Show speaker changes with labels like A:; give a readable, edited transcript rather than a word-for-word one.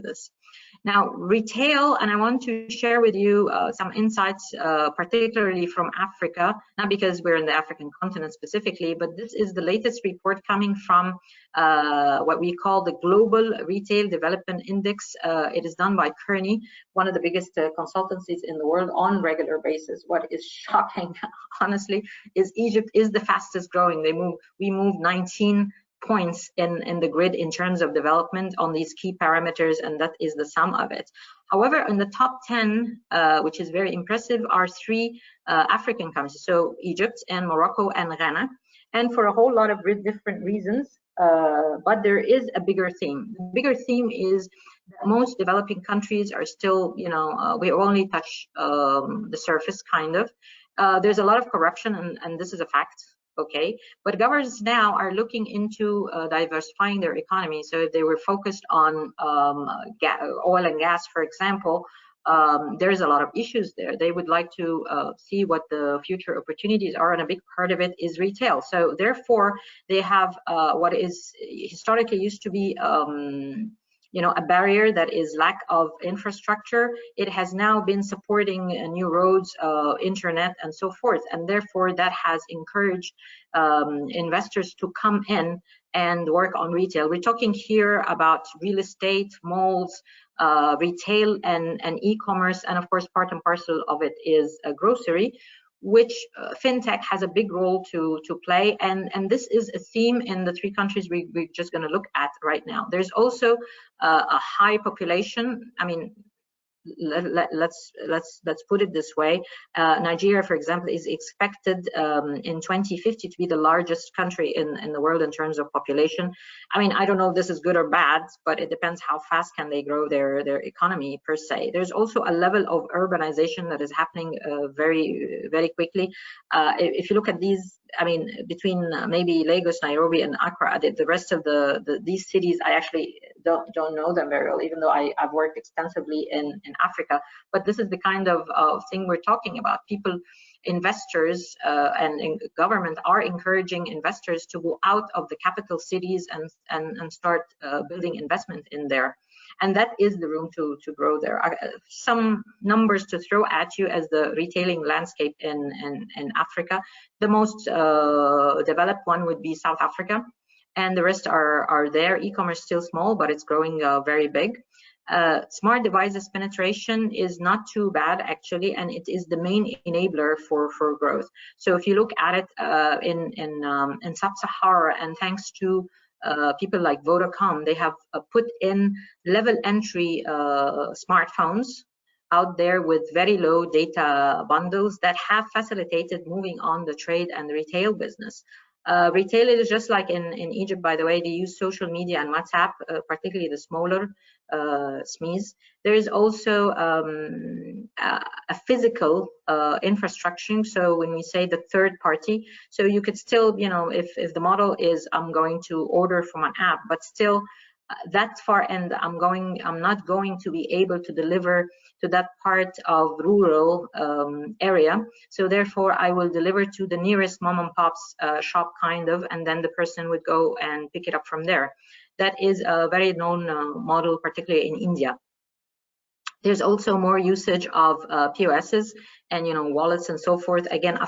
A: this. Now, retail, and I want to share with you some insights, particularly from Africa, not because we're in the African continent specifically, but this is the latest report coming from what we call the Global Retail Development Index. It is done by Kearney, one of the biggest consultancies in the world, on regular basis. What is shocking, honestly, is Egypt is the fastest growing. We moved 19 points in the grid in terms of development on these key parameters, and that is the sum of it. However, in the top 10, which is very impressive, are 3 African countries, so Egypt and Morocco and Ghana, and for a whole lot of different reasons, but there is a bigger theme. The bigger theme is that most developing countries are still, we only touch the surface, kind of. There's a lot of corruption, and this is a fact. Okay, but governments now are looking into diversifying their economy. So if they were focused on oil and gas, for example, there's a lot of issues there. They would like to see what the future opportunities are, and a big part of it is retail. So therefore, they have what is historically used to be a barrier, that is lack of infrastructure. It has now been supporting new roads, internet, and so forth, and therefore that has encouraged investors to come in and work on retail. We're talking here about real estate, malls, retail, and e-commerce, and of course part and parcel of it is grocery, which fintech has a big role to play, and this is a theme in the 3 countries we're just going to look at right now. There's also a high population. I mean, let's put it this way. Nigeria, for example, is expected in 2050 to be the largest country in the world in terms of population. I mean, I don't know if this is good or bad, but it depends how fast can they grow their economy per se. There's also a level of urbanization that is happening very, very quickly. If you look at these, I mean, between maybe Lagos, Nairobi, and Accra, the rest of these cities, I actually don't know them very well, even though I've worked extensively in Africa. But this is the kind of thing we're talking about. People, investors, and government are encouraging investors to go out of the capital cities and start building investment in there. And that is the room to grow there. Some numbers to throw at you as the retailing landscape in Africa. The most developed one would be South Africa, and the rest are there. E-commerce still small, but it's growing very big. Smart devices penetration is not too bad, actually, and it is the main enabler for growth. So if you look at it in Sub-Sahara, and thanks to people like Vodacom, they have put in level entry smartphones out there with very low data bundles that have facilitated moving on the trade and the retail business. Retail is just like in Egypt, by the way. They use social media and WhatsApp, particularly the smaller SMEs. There is also a physical infrastructure. So when we say the third party, so you could still, if the model is I'm going to order from an app, but still that far end, I'm not going to be able to deliver to that part of rural area. So therefore, I will deliver to the nearest mom and pop's shop, kind of, and then the person would go and pick it up from there. That is a very known model, particularly in India. There's also more usage of POSs and wallets and so forth. Again,